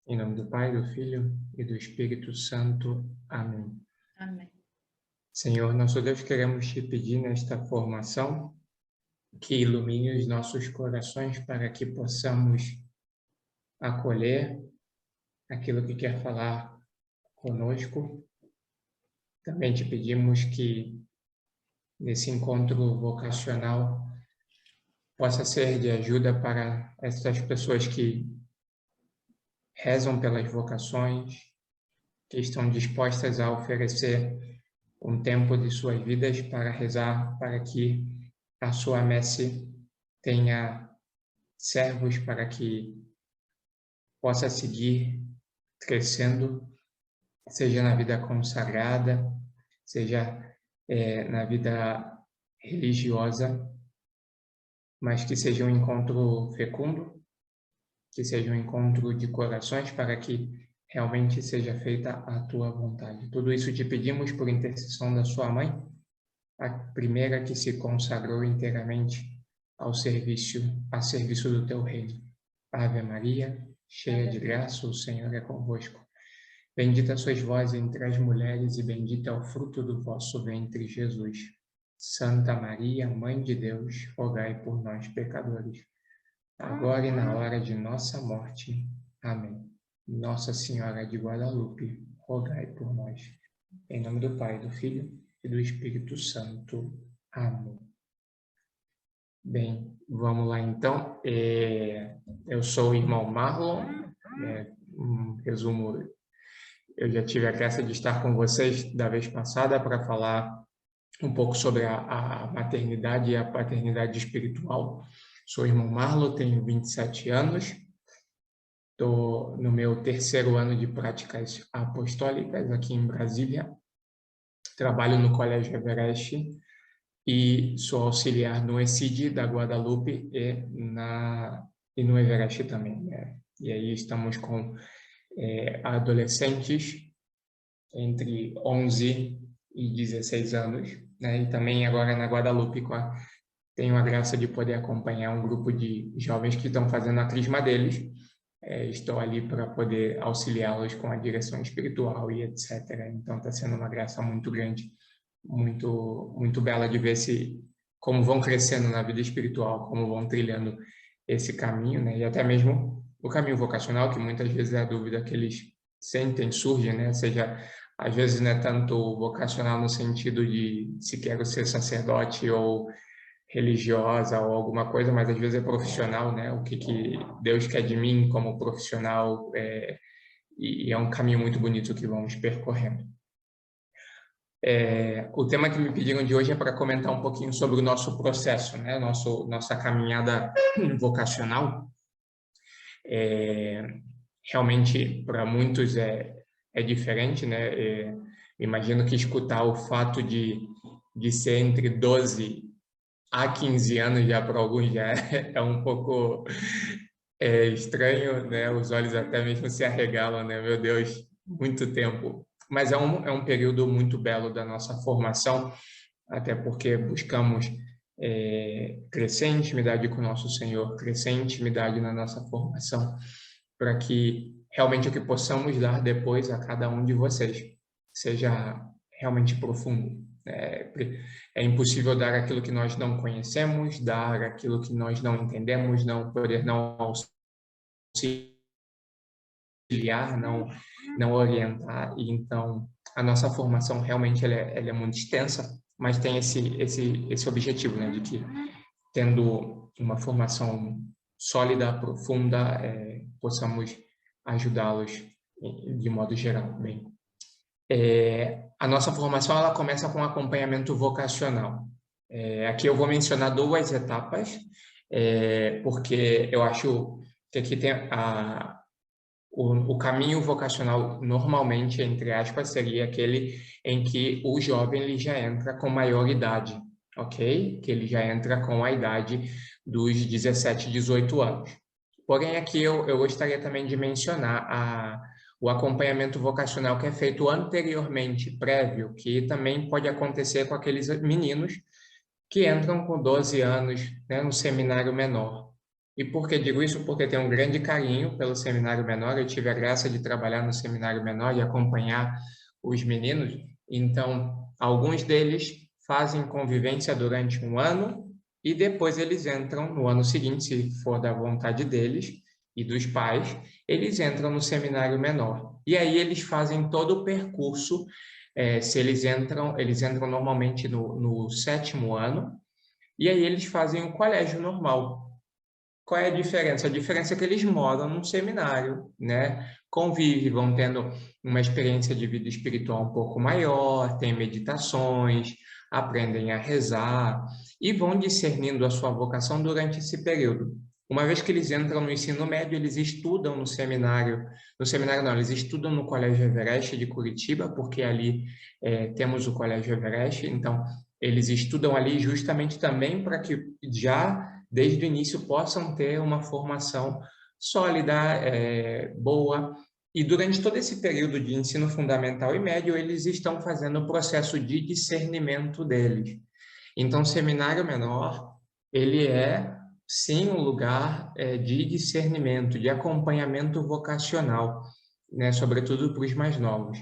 Em nome do Pai, do Filho e do Espírito Santo. Amém. Amém. Senhor, nosso Deus, queremos te pedir nesta formação que ilumine os nossos corações para que possamos acolher aquilo que quer falar conosco. Também te pedimos que nesse encontro vocacional possa ser de ajuda para essas pessoas que rezam pelas vocações, que estão dispostas a oferecer um tempo de suas vidas para rezar, para que a sua messe tenha servos para que possa seguir crescendo, seja na vida consagrada, seja na vida religiosa, mas que seja um encontro fecundo, que seja um encontro de corações para que realmente seja feita a tua vontade. Tudo isso te pedimos por intercessão da sua mãe, a primeira que se consagrou inteiramente a serviço do teu reino. Ave Maria, cheia de graça, o Senhor é convosco. Bendita sois vós entre as mulheres e bendito é o fruto do vosso ventre, Jesus. Santa Maria, Mãe de Deus, rogai por nós, pecadores, agora e na hora de nossa morte. Amém. Nossa Senhora de Guadalupe, rogai por nós. Em nome do Pai, do Filho e do Espírito Santo. Amém. Bem, vamos lá então. Eu sou o irmão Marlon. Um resumo, eu já tive a graça de estar com vocês da vez passada para falar um pouco sobre a maternidade e a paternidade espiritual. Sou o irmão Marlon, tenho 27 anos. Estou no meu 3º ano de práticas apostólicas aqui em Brasília. Trabalho no Colégio Everest e sou auxiliar no ECID da Guadalupe e no Everest também, né? E aí estamos com adolescentes entre 11 e 16 anos, né? E também agora na Guadalupe tenho a graça de poder acompanhar um grupo de jovens que estão fazendo a crisma deles. Estou ali para poder auxiliá-los com a direção espiritual e etc. Então está sendo uma graça muito grande, muito, muito bela de ver como vão crescendo na vida espiritual, como vão trilhando esse caminho, né? E até mesmo o caminho vocacional, que muitas vezes é a dúvida que eles sentem, surge, né? Seja, às vezes não é tanto vocacional no sentido de se quero ser sacerdote ou religiosa ou alguma coisa, mas às vezes é profissional, né? O que Deus quer de mim como profissional, e é um caminho muito bonito que vamos percorrendo. O tema que me pediram de hoje é para comentar um pouquinho sobre o nosso processo, né? Nossa caminhada vocacional. Realmente, para muitos é diferente, né? Imagino que escutar o fato de ser entre 12 há 15 anos já para alguns já é um pouco estranho, né? Os olhos até mesmo se arregalam, né? Meu Deus, muito tempo. Mas é um período muito belo da nossa formação, até porque buscamos crescer em intimidade com o nosso Senhor, crescer em intimidade na nossa formação, para que realmente o que possamos dar depois a cada um de vocês seja realmente profundo. É impossível dar aquilo que nós não conhecemos, dar aquilo que nós não entendemos, poder não auxiliar, não orientar. E então, a nossa formação realmente ela é muito extensa, mas tem esse objetivo, né, de que, tendo uma formação sólida, profunda, possamos ajudá-los de modo geral. Bem, a nossa formação ela começa com acompanhamento vocacional. Aqui eu vou mencionar 2 etapas, porque eu acho que aqui tem o caminho vocacional, normalmente, entre aspas, seria aquele em que o jovem ele já entra com maioridade, ok? Que ele já entra com a idade dos 17, 18 anos. Porém, aqui eu gostaria também de mencionar o acompanhamento vocacional que é feito anteriormente, prévio, que também pode acontecer com aqueles meninos que entram com 12 anos, né, no seminário menor. E por que digo isso? Porque tenho um grande carinho pelo Seminário Menor. Eu tive a graça de trabalhar no Seminário Menor e acompanhar os meninos. Então, alguns deles fazem convivência durante um ano e depois eles entram no ano seguinte, se for da vontade deles e dos pais, eles entram no Seminário Menor. E aí eles fazem todo o percurso. Se eles entram normalmente no 7º ano, e aí eles fazem o colégio normal. Qual é a diferença? A diferença é que eles moram num seminário, né? Convivem, vão tendo uma experiência de vida espiritual um pouco maior, têm meditações, aprendem a rezar e vão discernindo a sua vocação durante esse período. Uma vez que eles entram no ensino médio, eles estudam no seminário não, eles estudam no Colégio Everest de Curitiba, porque ali temos o Colégio Everest, então eles estudam ali justamente também para que já desde o início possam ter uma formação sólida, boa. E durante todo esse período de ensino fundamental e médio, eles estão fazendo o processo de discernimento deles. Então, o seminário menor, ele é, sim, um lugar de discernimento, de acompanhamento vocacional, né? Sobretudo para os mais novos.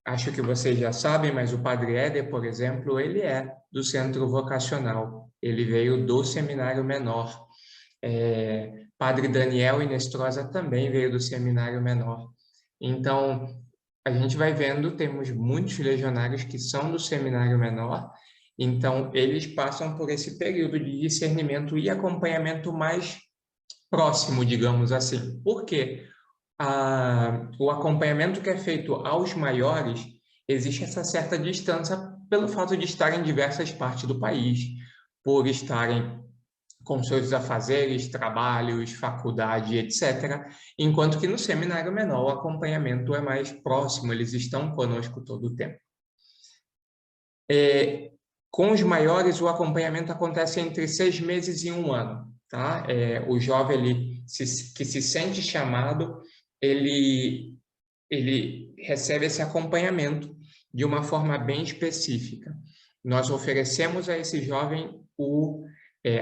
Acho que vocês já sabem, mas o Padre Éder, por exemplo, ele é do Centro Vocacional. Ele veio do Seminário Menor. Padre Daniel Inestrosa também veio do Seminário Menor. Então, a gente vai vendo, temos muitos legionários que são do Seminário Menor, então eles passam por esse período de discernimento e acompanhamento mais próximo, digamos assim. Por quê? O acompanhamento que é feito aos maiores, existe essa certa distância pelo fato de estarem em diversas partes do país, por estarem com seus afazeres, trabalhos, faculdade, etc. Enquanto que no seminário menor o acompanhamento é mais próximo, eles estão conosco todo o tempo. Com os maiores, o acompanhamento acontece entre 6 meses e 1 ano. Tá? O jovem que se sente chamado, ele recebe esse acompanhamento de uma forma bem específica. Nós oferecemos a esse jovem o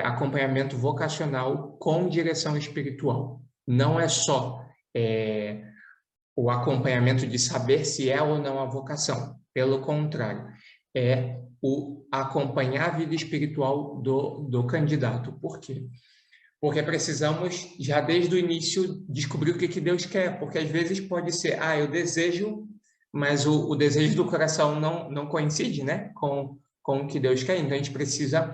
acompanhamento vocacional com direção espiritual. Não é só o acompanhamento de saber se é ou não a vocação. Pelo contrário, é o acompanhar a vida espiritual do candidato. Por quê? Porque precisamos, já desde o início, descobrir o que Deus quer. Porque às vezes pode ser, eu desejo, mas o desejo do coração não coincide, né, com o que Deus quer. Então a gente precisa,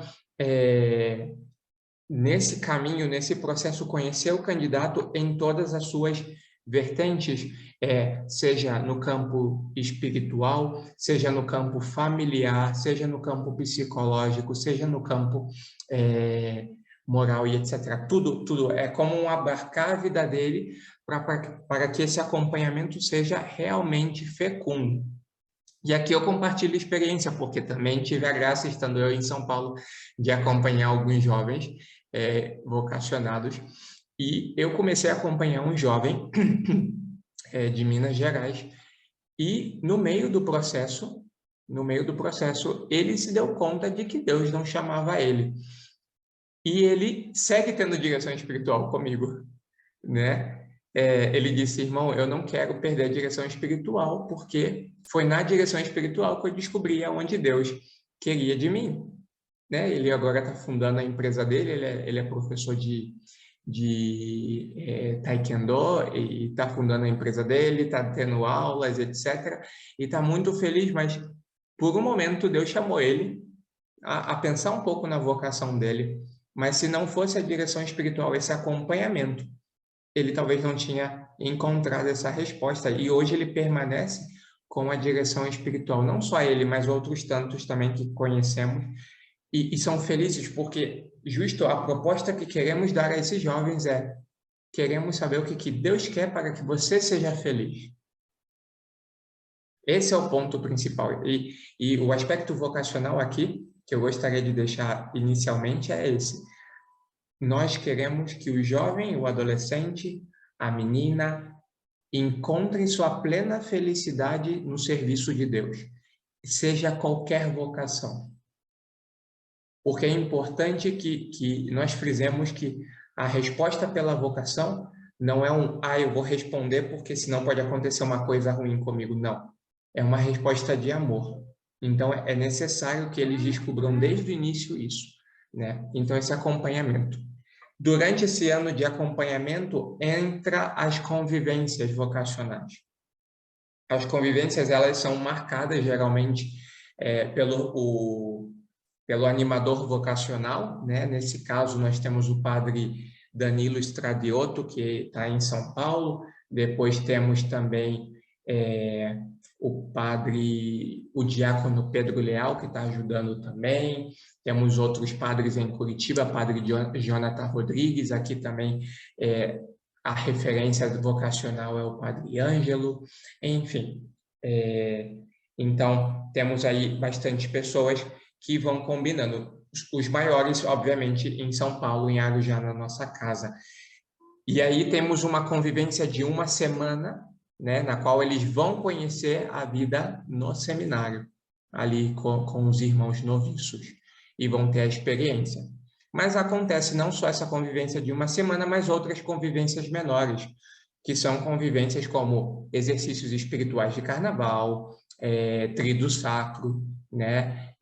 nesse caminho, nesse processo, conhecer o candidato em todas as suas vertentes, seja no campo espiritual, seja no campo familiar, seja no campo psicológico, seja no campo moral e etc. Tudo é como abarcar a vida dele para que esse acompanhamento seja realmente fecundo. E aqui eu compartilho experiência, porque também tive a graça, estando eu em São Paulo, de acompanhar alguns jovens vocacionados. E eu comecei a acompanhar um jovem de Minas Gerais. E no meio do processo, ele se deu conta de que Deus não chamava ele. E ele segue tendo direção espiritual comigo, né? Ele disse, irmão, eu não quero perder a direção espiritual, porque foi na direção espiritual que eu descobri aonde Deus queria de mim, né? Ele agora está fundando a empresa dele, ele é professor de taekwondo e está fundando a empresa dele, está tendo aulas, etc. E está muito feliz, mas por um momento Deus chamou ele a pensar um pouco na vocação dele, mas se não fosse a direção espiritual, esse acompanhamento, ele talvez não tinha encontrado essa resposta. E hoje ele permanece com a direção espiritual. Não só ele, mas outros tantos também que conhecemos. E são felizes porque justo a proposta que queremos dar a esses jovens queremos saber o que Deus quer para que você seja feliz. Esse é o ponto principal. E o aspecto vocacional aqui, que eu gostaria de deixar inicialmente, é esse. Nós queremos que o jovem, o adolescente, a menina, encontrem sua plena felicidade no serviço de Deus, seja qualquer vocação. Porque é importante que nós frisemos que A resposta pela vocação não é eu vou responder porque senão pode acontecer uma coisa ruim comigo. Não. É uma resposta de amor. Então, é necessário que eles descubram desde o início isso, né? Então, esse acompanhamento. Durante esse ano de acompanhamento, entra as convivências vocacionais. As convivências, elas são marcadas, geralmente, pelo animador vocacional, né? Nesse caso, nós temos o padre Danilo Stradiotto, que está em São Paulo. Depois temos também o diácono Pedro Leal, que está ajudando também. Temos outros padres em Curitiba, padre Jonathan Rodrigues, aqui também a referência vocacional é o padre Ângelo, enfim. Então, temos aí bastante pessoas que vão combinando. Os maiores, obviamente, em São Paulo, em Arujá, na nossa casa. E aí temos uma convivência de uma semana, né, na qual eles vão conhecer a vida no seminário, ali com os irmãos noviços, e vão ter a experiência. Mas acontece não só essa convivência de uma semana, mas outras convivências menores, que são convivências como exercícios espirituais de carnaval, trido sacro, né?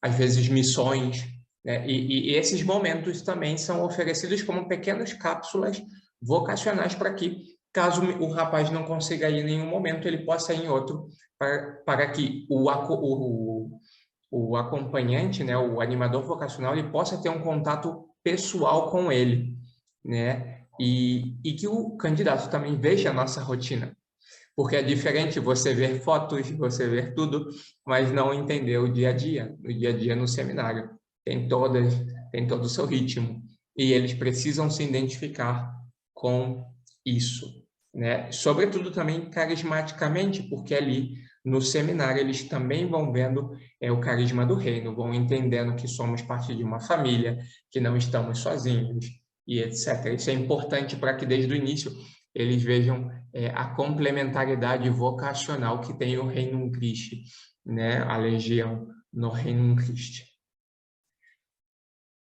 Às vezes missões, né? E esses momentos também são oferecidos como pequenas cápsulas vocacionais para que, caso o rapaz não consiga ir em nenhum momento, ele possa ir em outro, para que o acompanhante, né, o animador vocacional, ele possa ter um contato pessoal com ele, né? E que o candidato também veja a nossa rotina. Porque é diferente você ver fotos, você ver tudo, mas não entender o dia a dia. O dia a dia no seminário tem todo o seu ritmo. E eles precisam se identificar com isso, né? Sobretudo também carismaticamente, porque ali no seminário eles também vão vendo o carisma do reino, vão entendendo que somos parte de uma família, que não estamos sozinhos, e etc. Isso é importante para que desde o início eles vejam a complementariedade vocacional que tem o Reino Christi, né? A legião no Reino Christi.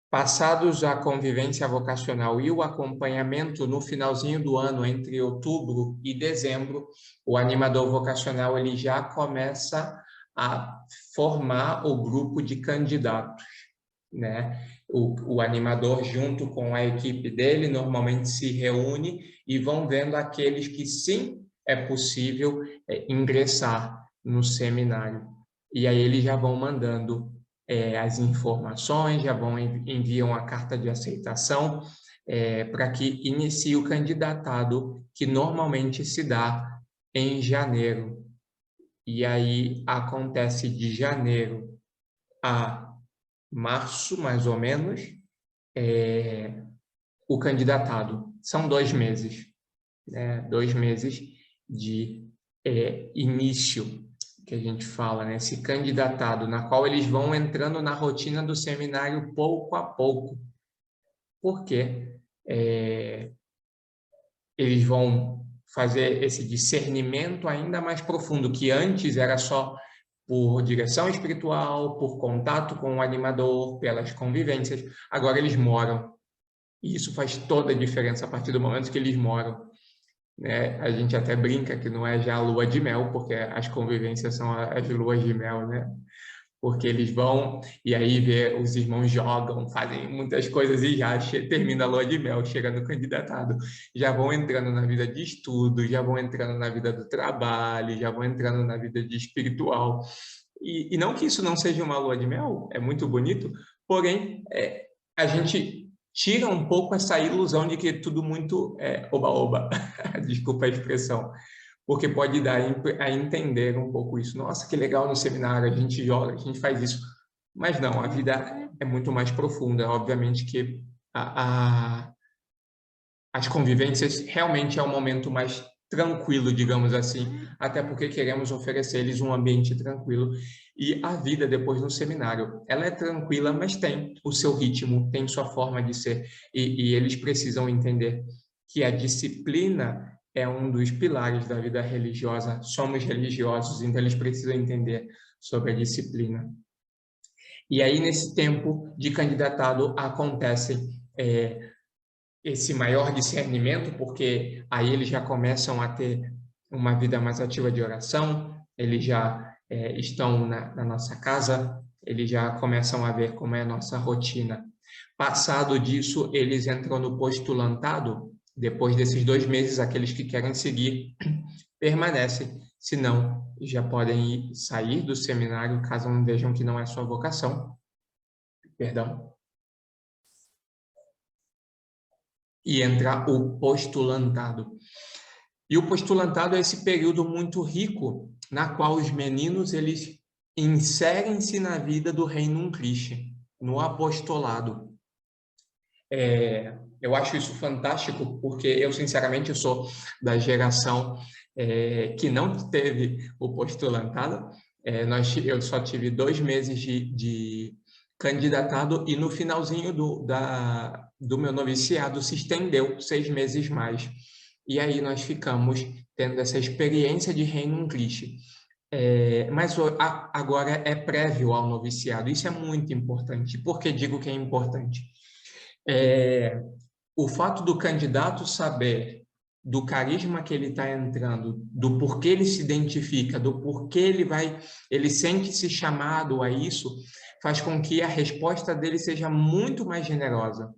Passados a convivência vocacional e o acompanhamento no finalzinho do ano, entre outubro e dezembro, o animador vocacional ele já começa a formar o grupo de candidatos, né? O animador, junto com a equipe dele, normalmente se reúne e vão vendo aqueles que sim é possível ingressar no seminário. E aí eles já vão mandando as informações, já enviam a carta de aceitação para que inicie o candidatado, que normalmente se dá em janeiro. E aí acontece de janeiro a março, mais ou menos, o candidatado. São 2 meses, né? 2 meses de início, que a gente fala, né? Esse candidatado, na qual eles vão entrando na rotina do seminário pouco a pouco. Porque eles vão fazer esse discernimento ainda mais profundo, que antes era só por direção espiritual, por contato com o animador, pelas convivências. Agora eles moram. E isso faz toda a diferença a partir do momento que eles moram, né? A gente até brinca que não é já a lua de mel, porque as convivências são as luas de mel, né? Porque eles vão e aí os irmãos jogam, fazem muitas coisas e já termina a lua de mel, chega no candidatado. Já vão entrando na vida de estudo, já vão entrando na vida do trabalho, já vão entrando na vida de espiritual. E não que isso não seja uma lua de mel, é muito bonito, porém, a gente tira um pouco essa ilusão de que é tudo muito oba-oba, desculpa a expressão, porque pode dar a entender um pouco isso. Nossa, que legal no seminário, a gente joga, a gente faz isso. Mas não, a vida é muito mais profunda. Obviamente que as convivências realmente é um momento mais tranquilo, digamos assim, até porque queremos oferecer-lhes um ambiente tranquilo. E a vida depois no seminário, ela é tranquila, mas tem o seu ritmo, tem sua forma de ser. E eles precisam entender que a disciplina é um dos pilares da vida religiosa. Somos religiosos, então eles precisam entender sobre a disciplina. E aí, nesse tempo de candidatado, acontecem esse maior discernimento, porque aí eles já começam a ter uma vida mais ativa de oração, eles já estão na nossa casa, eles já começam a ver como é a nossa rotina. Passado disso, eles entram no postulantado. Depois desses 2 meses, aqueles que querem seguir permanecem, se não, já podem sair do seminário, caso não vejam que não é sua vocação. Perdão. E entrar o postulantado. E o postulantado é esse período muito rico, na qual os meninos eles inserem-se na vida do Reino Christi, no apostolado. Eu acho isso fantástico, porque eu, sinceramente, eu sou da geração que não teve o postulantado. Eu só tive 2 meses de candidatado e no finalzinho do meu noviciado se estendeu 6 meses mais. E aí nós ficamos tendo essa experiência de Reino Christi. Mas agora é prévio ao noviciado. Isso é muito importante. Por que digo que é importante? O fato do candidato saber do carisma que ele está entrando, do porquê ele se identifica, do porquê ele sente-se chamado a isso, faz com que a resposta dele seja muito mais generosa,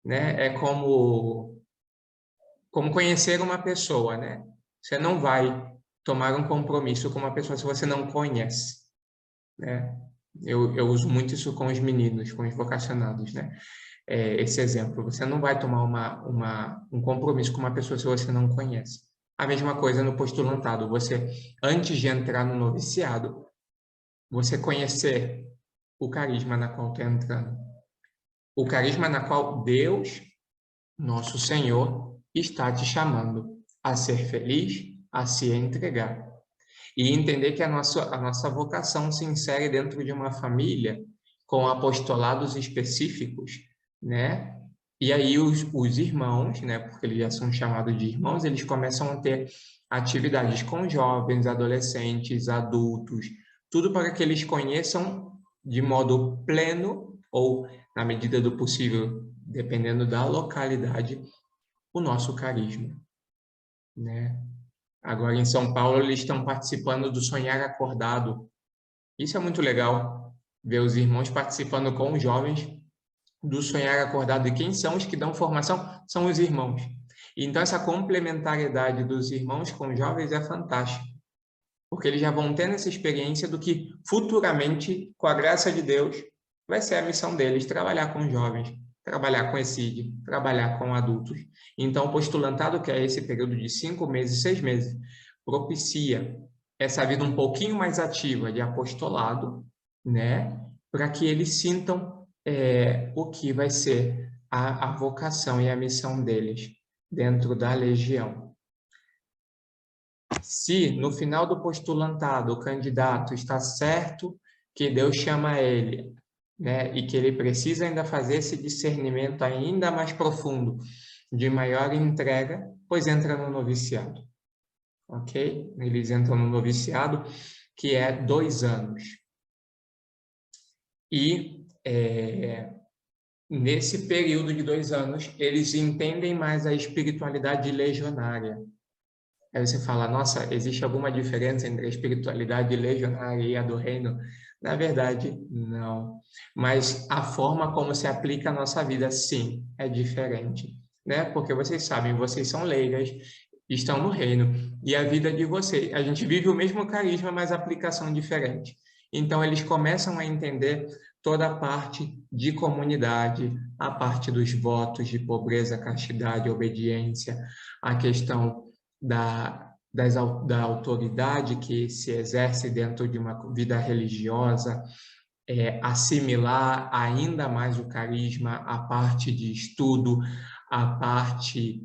né? É como conhecer uma pessoa, né? Você não vai tomar um compromisso com uma pessoa se você não conhece, né? Eu uso muito isso com os meninos, com os vocacionados, né? Esse exemplo. Você não vai tomar um compromisso com uma pessoa se você não conhece. A mesma coisa no postulantado. Você, antes de entrar no noviciado, você conhecer o carisma na qual está entrando. O carisma na qual Deus, nosso Senhor, está te chamando a ser feliz, a se entregar. E entender que a nossa vocação se insere dentro de uma família com apostolados específicos, né? E aí os irmãos, né, porque eles já são chamados de irmãos, eles começam a ter atividades com jovens, adolescentes, adultos, tudo para que eles conheçam de modo pleno ou, na medida do possível, dependendo da localidade, o nosso carisma, né? Agora, em São Paulo, eles estão participando do Sonhar Acordado. Isso é muito legal, ver os irmãos participando com os jovens do Sonhar Acordado. E quem são os que dão formação? São os irmãos. Então, essa complementariedade dos irmãos com os jovens é fantástica, porque eles já vão tendo essa experiência do que futuramente, com a graça de Deus, vai ser a missão deles, trabalhar com jovens, trabalhar com ESID, trabalhar com adultos. Então, o postulantado, que é esse período de 5 meses, 6 meses, propicia essa vida um pouquinho mais ativa de apostolado, né? Para que eles sintam o que vai ser a vocação e a missão deles dentro da legião. Se no final do postulantado o candidato está certo que Deus chama ele, né, e que ele precisa ainda fazer esse discernimento ainda mais profundo, de maior entrega, pois entra no noviciado, ok? Eles entram no noviciado, que é 2 anos. E nesse período de 2 anos, eles entendem mais a espiritualidade legionária. Aí você fala, nossa, existe alguma diferença entre a espiritualidade legionária e a do reino? Na verdade, não. Mas a forma como se aplica a nossa vida, sim, é diferente, né? Porque vocês sabem, vocês são leigas, estão no reino, e a vida de vocês, a gente vive o mesmo carisma, mas a aplicação diferente. Então, eles começam a entender toda a parte de comunidade, a parte dos votos de pobreza, castidade, obediência, a questão da autoridade que se exerce dentro de uma vida religiosa, assimilar ainda mais o carisma, a parte de estudo, a parte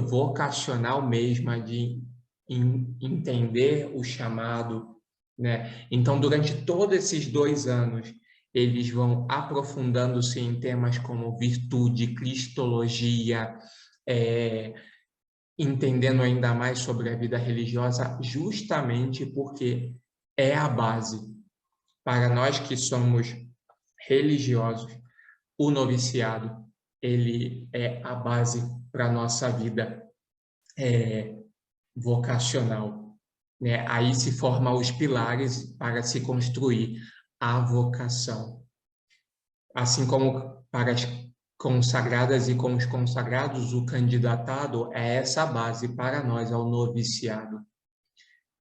vocacional mesma de entender o chamado, né? Então, durante todos esses 2 anos, eles vão aprofundando-se em temas como virtude, cristologia, entendendo ainda mais sobre a vida religiosa, justamente porque é a base. Para nós que somos religiosos, o noviciado, ele é a base para a nossa vida vocacional, né? Aí se formam os pilares para se construir a vocação. Assim como para as consagradas e com os consagrados, o candidatado é essa base para nós ao noviciado.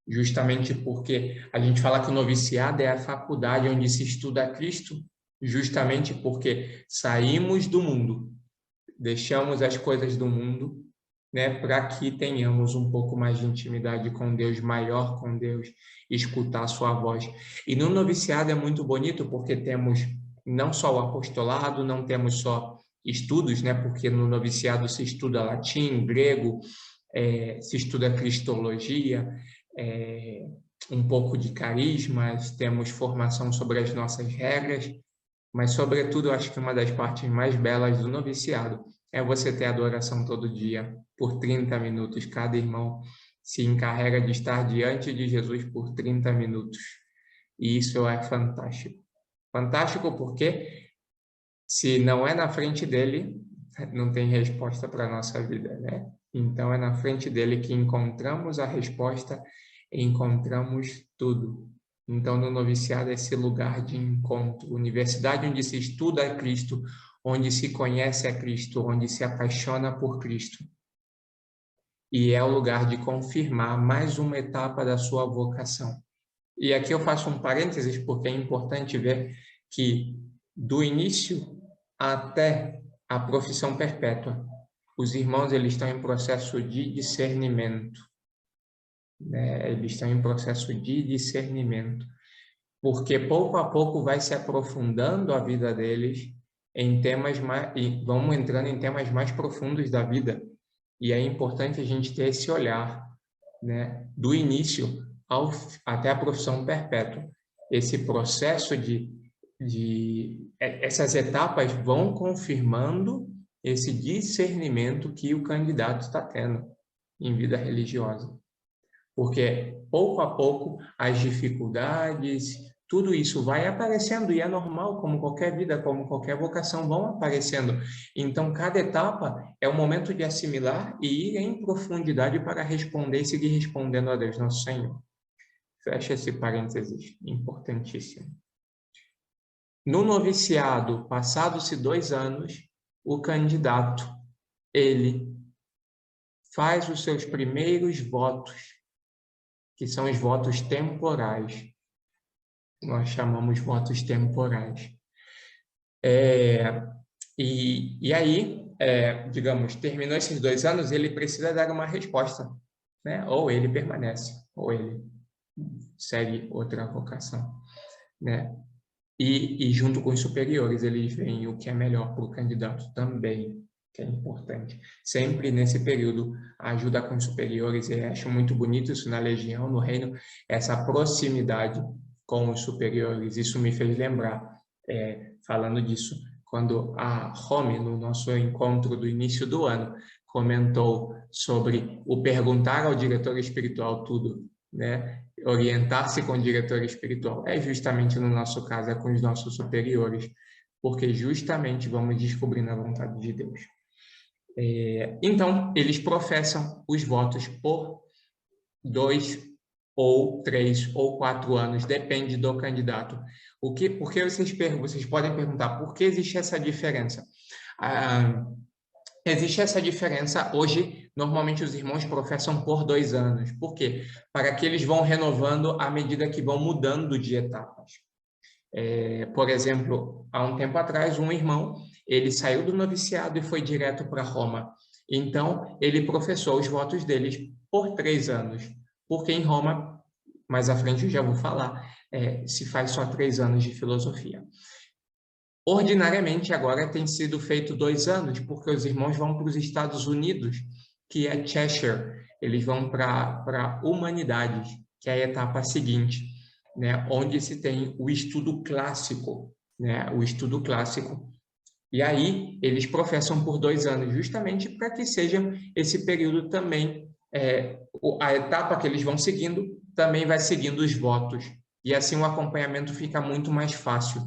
Justamente porque a gente fala que o noviciado é a faculdade onde se estuda Cristo, justamente porque saímos do mundo, deixamos as coisas do mundo, né, para que tenhamos um pouco mais de intimidade com Deus, maior com Deus, escutar a sua voz. E no noviciado é muito bonito porque temos não só o apostolado, não temos só estudos, né, porque no noviciado se estuda latim, grego, se estuda cristologia, um pouco de carismas, temos formação sobre as nossas regras, mas, sobretudo, eu acho que uma das partes mais belas do noviciado é você ter adoração todo dia, por 30 minutos. Cada irmão se encarrega de estar diante de Jesus por 30 minutos. E isso é fantástico. Fantástico porque, se não é na frente dele, não tem resposta para a nossa vida, né? Então, é na frente dele que encontramos a resposta, encontramos tudo. Então, no noviciado é esse lugar de encontro, universidade onde se estuda a Cristo, onde se conhece a Cristo, onde se apaixona por Cristo. E é o lugar de confirmar mais uma etapa da sua vocação. E aqui eu faço um parênteses, porque é importante ver que, do início até a profissão perpétua, os irmãos eles estão em processo de discernimento, né? Eles estão em processo de discernimento, porque pouco a pouco vai se aprofundando a vida deles em temas mais, e vamos entrando em temas mais profundos da vida, e é importante a gente ter esse olhar, né? Do início até a profissão perpétua. Esse processo essas etapas vão confirmando esse discernimento que o candidato está tendo em vida religiosa. Porque, pouco a pouco, as dificuldades, tudo isso vai aparecendo, e é normal, como qualquer vida, como qualquer vocação, vão aparecendo. Então, cada etapa é o momento de assimilar e ir em profundidade para responder e seguir respondendo a Deus, nosso Senhor. Fecha esse parênteses, importantíssimo. No noviciado, passados-se 2 anos, o candidato, ele faz os seus primeiros votos, que são os votos temporais. Nós chamamos votos temporais. E aí, digamos, terminou esses 2 anos, ele precisa dar uma resposta, né? Ou ele permanece, ou ele segue outra vocação, né? E junto com os superiores, eles veem o que é melhor para o candidato também, que é importante. Sempre nesse período, a ajuda com os superiores, eu acho muito bonito isso na Legião, no Reino, essa proximidade com os superiores. Isso me fez lembrar, falando disso, quando a Rome, no nosso encontro do início do ano, comentou sobre o perguntar ao diretor espiritual tudo, né? Orientar-se com o diretor espiritual. É justamente no nosso caso, é com os nossos superiores, porque justamente vamos descobrindo a vontade de Deus. Então, eles professam os votos por 2 ou 3 ou 4 anos, depende do candidato. Por que vocês podem perguntar, por que existe essa diferença? Existe essa diferença hoje, normalmente os irmãos professam por 2 anos. Por quê? Para que eles vão renovando à medida que vão mudando de etapas. Por exemplo, há um tempo atrás, um irmão, ele saiu do noviciado e foi direto para Roma. Então, ele professou os votos deles por 3 anos, porque em Roma, mais à frente eu já vou falar, se faz só 3 anos de filosofia. Ordinariamente, agora tem sido feito 2 anos, porque os irmãos vão para os Estados Unidos, que é Cheshire, eles vão para Humanidades, que é a etapa seguinte, né, onde se tem o estudo clássico, né, o estudo clássico. E aí, eles professam por 2 anos, justamente para que seja esse período também, a etapa que eles vão seguindo, também vai seguindo os votos. E assim o acompanhamento fica muito mais fácil.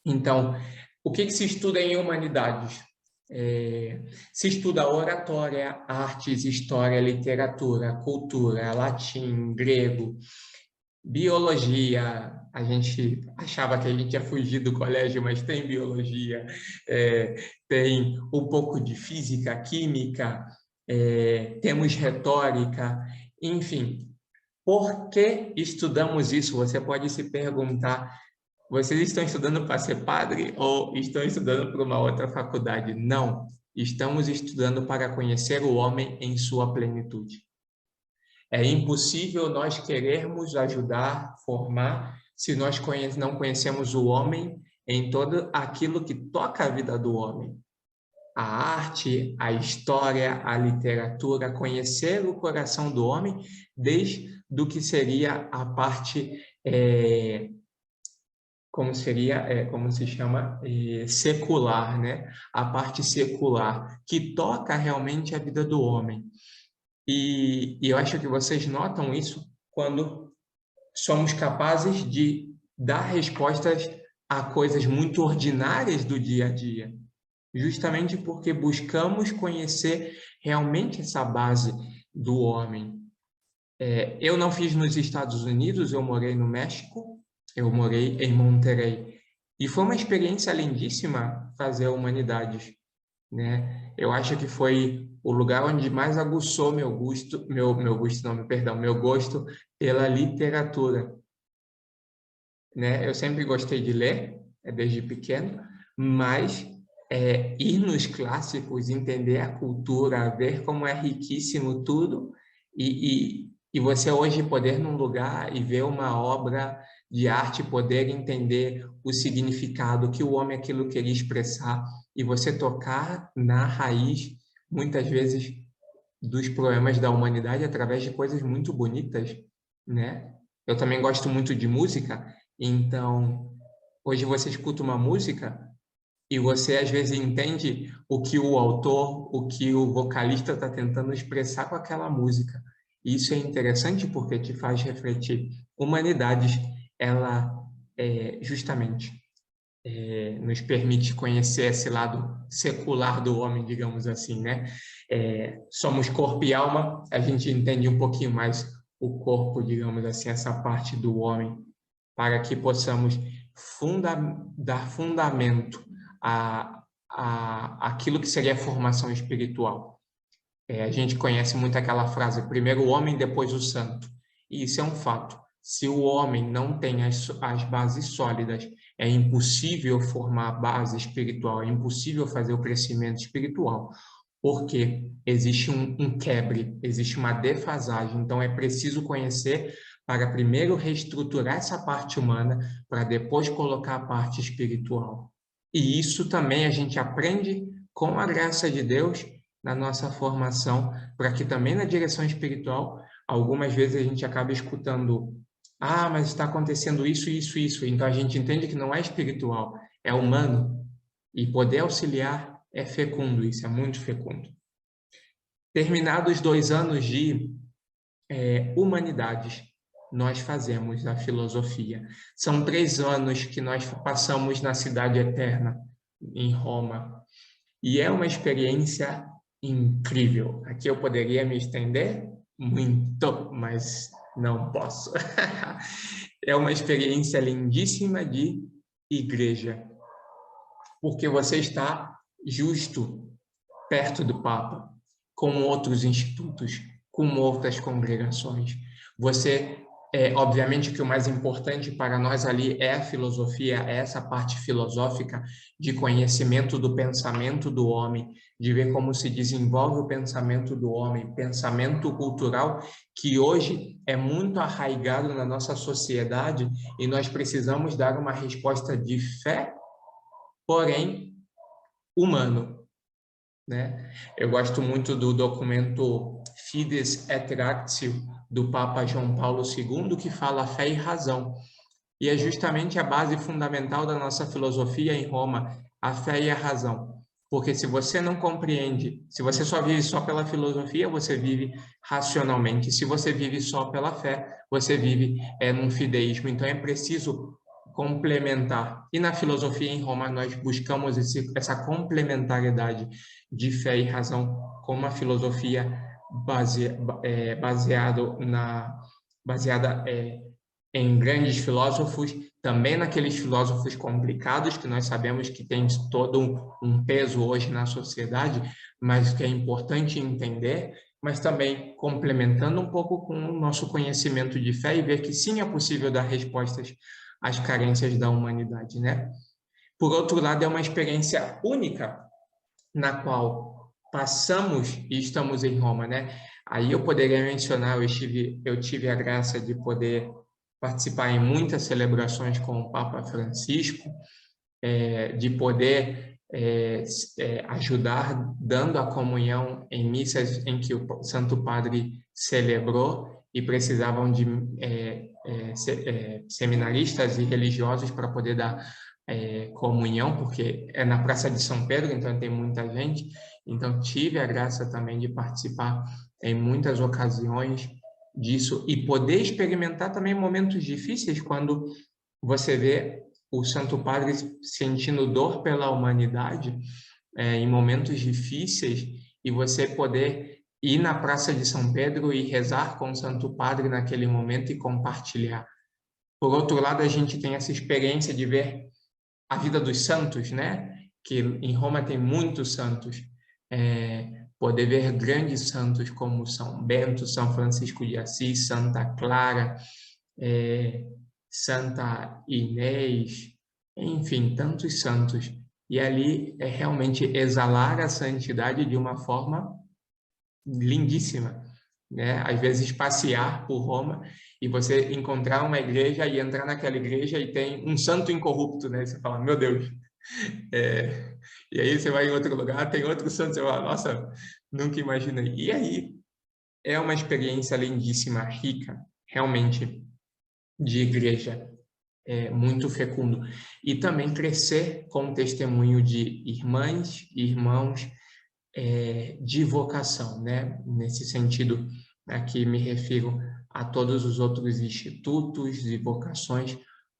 Então, o que se estuda em humanidades? Se estuda oratória, artes, história, literatura, cultura, latim, grego, biologia. A gente achava que a gente ia fugir do colégio, mas tem biologia, tem um pouco de física, química, temos retórica, enfim. Por que estudamos isso? Você pode se perguntar. Vocês estão estudando para ser padre ou estão estudando para uma outra faculdade? Não, estamos estudando para conhecer o homem em sua plenitude. É impossível nós querermos ajudar, formar, se nós não conhecemos o homem em todo aquilo que toca a vida do homem. A arte, a história, a literatura, conhecer o coração do homem, desde do que seria a parte como se chama, secular, né? A parte secular, que toca realmente a vida do homem. E eu acho que vocês notam isso quando somos capazes de dar respostas a coisas muito ordinárias do dia a dia, justamente porque buscamos conhecer realmente essa base do homem. Eu não fiz nos Estados Unidos, eu morei no México, eu morei em Monterrey. E foi uma experiência lindíssima fazer humanidades, né? Eu acho que foi o lugar onde mais aguçou meu gosto pela literatura, né? Eu sempre gostei de ler, desde pequeno, mas ir nos clássicos, entender a cultura, ver como é riquíssimo tudo, e você hoje poder ir num lugar e ver uma obra de arte, poder entender o significado que o homem aquilo queria expressar, e você tocar na raiz, muitas vezes, dos problemas da humanidade através de coisas muito bonitas, né? Eu também gosto muito de música, então hoje você escuta uma música e você às vezes entende o que o autor, o que o vocalista está tentando expressar com aquela música. E isso é interessante porque te faz refletir. Humanidades, ela justamente nos permite conhecer esse lado secular do homem, digamos assim, né? Somos corpo e alma, a gente entende um pouquinho mais o corpo, digamos assim, essa parte do homem, para que possamos dar fundamento àquilo que seria a formação espiritual. A gente conhece muito aquela frase, primeiro o homem, depois o santo. E isso é um fato. Se o homem não tem as bases sólidas, é impossível formar a base espiritual, é impossível fazer o crescimento espiritual, porque existe um quebre, existe uma defasagem. Então, é preciso conhecer para primeiro reestruturar essa parte humana, para depois colocar a parte espiritual. E isso também a gente aprende com a graça de Deus na nossa formação, para que também na direção espiritual, algumas vezes a gente acaba escutando: ah, mas está acontecendo isso, isso, isso. Então a gente entende que não é espiritual, é humano. E poder auxiliar é fecundo, isso é muito fecundo. Terminados 2 anos de humanidades, nós fazemos a filosofia. São 3 anos que nós passamos na Cidade Eterna, em Roma. E é uma experiência incrível. Aqui eu poderia me estender muito, mas não posso. É uma experiência lindíssima de igreja, porque você está justo perto do Papa, com outros institutos, com outras congregações. Você, obviamente que o mais importante para nós ali é a filosofia, é essa parte filosófica de conhecimento do pensamento do homem, de ver como se desenvolve o pensamento do homem, pensamento cultural que hoje é muito arraigado na nossa sociedade e nós precisamos dar uma resposta de fé, porém humano, né? Eu gosto muito do documento Fides et Ratio, do Papa João Paulo II, que fala fé e razão. E é justamente a base fundamental da nossa filosofia em Roma, a fé e a razão. Porque se você não compreende, se você só vive só pela filosofia, você vive racionalmente. Se você vive só pela fé, você vive num fideísmo. Então é preciso complementar. E na filosofia em Roma, nós buscamos essa complementariedade de fé e razão com uma filosofia baseada em grandes filósofos, também naqueles filósofos complicados, que nós sabemos que tem todo um peso hoje na sociedade, mas que é importante entender, mas também complementando um pouco com o nosso conhecimento de fé e ver que sim, é possível dar respostas às carências da humanidade, né? Por outro lado, é uma experiência única na qual passamos e estamos em Roma, né? Aí eu poderia mencionar, eu tive a graça de poder participar em muitas celebrações com o Papa Francisco, de poder ajudar dando a comunhão em missas em que o Santo Padre celebrou e precisavam de seminaristas e religiosos para poder dar comunhão, porque é na Praça de São Pedro, então tem muita gente. Então tive a graça também de participar em muitas ocasiões disso e poder experimentar também momentos difíceis quando você vê o Santo Padre sentindo dor pela humanidade em momentos difíceis e você poder ir na Praça de São Pedro e rezar com o Santo Padre naquele momento e compartilhar. Por outro lado, a gente tem essa experiência de ver a vida dos santos, né? Que em Roma tem muitos santos. Poder ver grandes santos como São Bento, São Francisco de Assis, Santa Clara, Santa Inês, enfim, tantos santos. E ali é realmente exalar a santidade de uma forma lindíssima, né? Às vezes passear por Roma e você encontrar uma igreja e entrar naquela igreja e tem um santo incorrupto, né? Você fala, meu Deus. E aí você vai em outro lugar, tem outro santo, você fala, nossa, nunca imaginei. E aí é uma experiência lindíssima, rica, realmente, de igreja, muito fecundo. E também crescer com o testemunho de irmãs e irmãos de vocação, né? Nesse sentido, aqui me refiro a todos os outros institutos e vocações,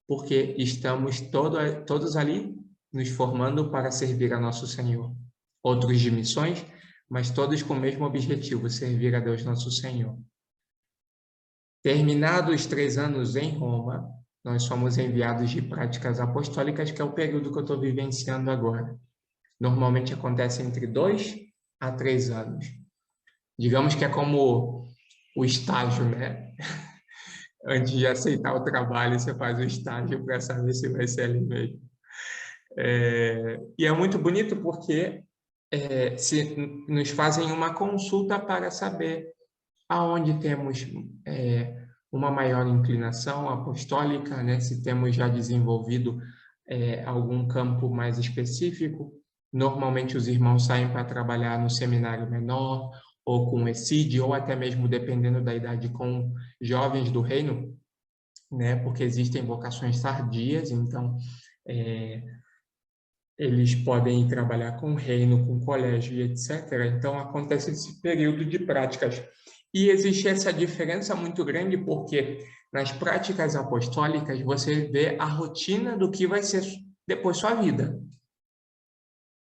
porque estamos todos ali nos formando para servir a nosso Senhor. Outros de missões, mas todos com o mesmo objetivo, servir a Deus nosso Senhor. Terminados os 3 anos em Roma, nós somos enviados de práticas apostólicas, que é o período que eu estou vivenciando agora. Normalmente acontece entre 2 a 3 anos. Digamos que é como o estágio, né? Antes de aceitar o trabalho, você faz o estágio para saber se vai ser ali mesmo. E é muito bonito porque nos fazem uma consulta para saber aonde temos uma maior inclinação apostólica, né? Se temos já desenvolvido algum campo mais específico. Normalmente os irmãos saem para trabalhar no seminário menor, ou com o ESID, ou até mesmo, dependendo da idade, com jovens do reino, né? Porque existem vocações tardias, então eles podem ir trabalhar com o reino, com o colégio e etc. Então acontece esse período de práticas. E existe essa diferença muito grande porque nas práticas apostólicas você vê a rotina do que vai ser depois sua vida.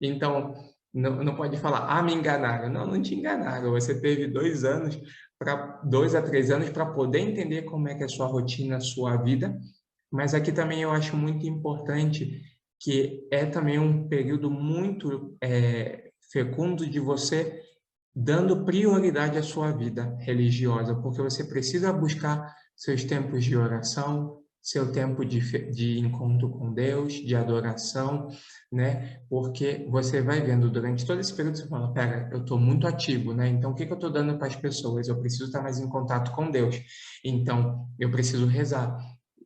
Então, não pode falar, me enganaram. Não te enganaram. Você teve 2 a 3 anos para poder entender como é que é a sua rotina, a sua vida. Mas aqui também eu acho muito importante que é também um período muito fecundo de você dando prioridade à sua vida religiosa, porque você precisa buscar seus tempos de oração, seu tempo de encontro com Deus, de adoração, né? Porque você vai vendo durante todo esse período, você fala, pera, eu estou muito ativo, né? Então, o que eu estou dando para as pessoas? Eu preciso estar mais em contato com Deus. Então, eu preciso rezar,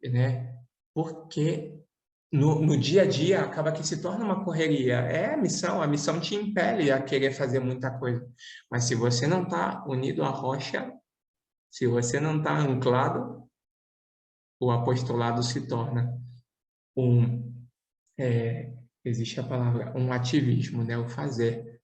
né? Porque no dia a dia acaba que se torna uma correria. É a missão te impele a querer fazer muita coisa. Mas se você não está unido à rocha, se você não está anclado, o apostolado se torna existe a palavra, um ativismo, né? O fazer,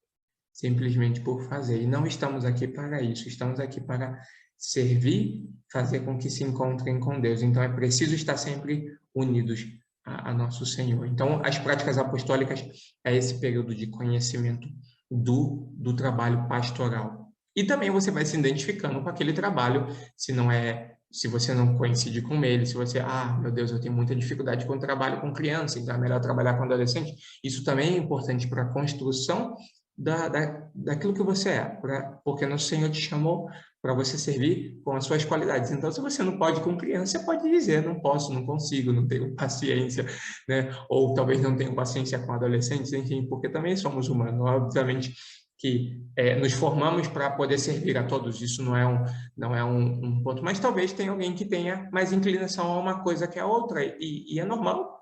simplesmente por fazer. E não estamos aqui para isso, estamos aqui para servir, fazer com que se encontrem com Deus. Então é preciso estar sempre unidos a nosso Senhor. Então, as práticas apostólicas é esse período de conhecimento do trabalho pastoral. E também você vai se identificando com aquele trabalho, se você não coincide com ele, se você, meu Deus, eu tenho muita dificuldade com o trabalho com criança, então é melhor trabalhar com adolescente. Isso também é importante para a construção daquilo que você é, porque o Senhor te chamou para você servir com as suas qualidades. Então, se você não pode com criança, você pode dizer, não posso, não consigo, não tenho paciência, né? Ou talvez não tenho paciência com adolescentes, enfim, porque também somos humanos. Obviamente que nos formamos para poder servir a todos, isso não é um ponto, mas talvez tenha alguém que tenha mais inclinação a uma coisa que a outra, e é normal,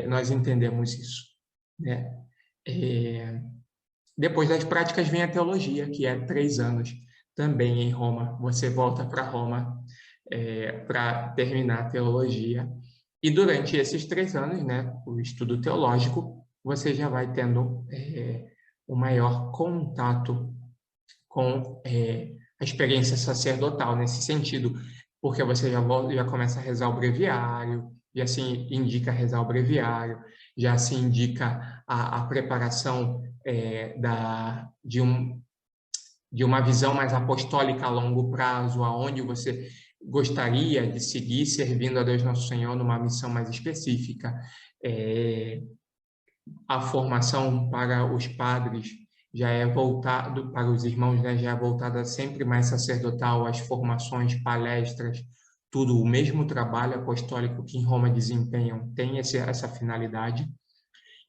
nós entendemos isso, né? Depois das práticas vem a teologia, que é 3 anos, também em Roma. Você volta para Roma para terminar a teologia. E durante esses 3 anos, né, o estudo teológico, você já vai tendo o maior contato com a experiência sacerdotal, nesse sentido, porque você já começa a rezar o breviário, já se indica rezar o breviário, já se indica a preparação de uma visão mais apostólica a longo prazo, aonde você gostaria de seguir servindo a Deus Nosso Senhor numa missão mais específica. A formação para os padres já é voltado, para os irmãos, né, já é voltada sempre mais sacerdotal, as formações, palestras, tudo, o mesmo trabalho apostólico que em Roma desempenham, tem essa finalidade.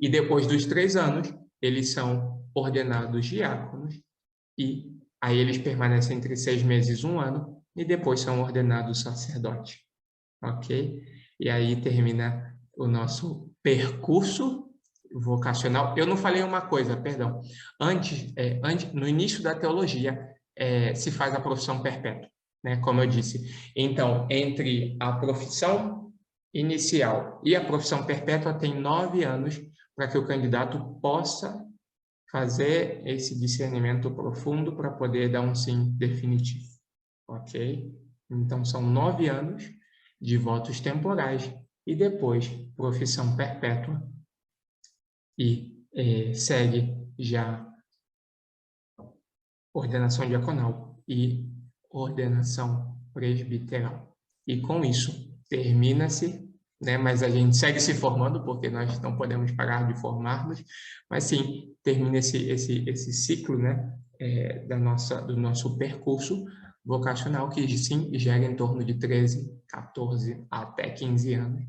E depois dos 3 anos, eles são ordenados diáconos, e aí eles permanecem entre 6 meses e 1 ano, e depois são ordenados sacerdotes, ok? E aí termina o nosso percurso vocacional. Eu não falei uma coisa, perdão. No início da teologia, se faz a profissão perpétua, né? Como eu disse. Então, entre a profissão inicial e a profissão perpétua, tem 9 anos para que o candidato possa fazer esse discernimento profundo para poder dar um sim definitivo, ok? Então, são 9 anos de votos temporais e depois profissão perpétua e segue já ordenação diaconal e ordenação presbiteral. E com isso termina-se, né? Mas a gente segue se formando, porque nós não podemos parar de formar-nos, mas sim, termina esse ciclo, né? Do nosso percurso vocacional, que sim gera em torno de 13, 14 até 15 anos,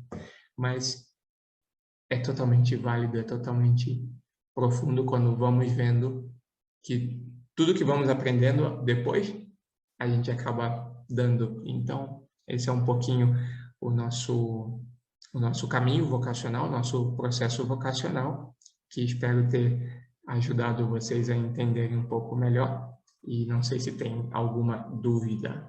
mas é totalmente válido, é totalmente profundo quando vamos vendo que tudo que vamos aprendendo depois, a gente acaba dando. Então, esse é um pouquinho o nosso caminho vocacional, nosso processo vocacional, que espero ter ajudado vocês a entenderem um pouco melhor. E não sei se tem alguma dúvida.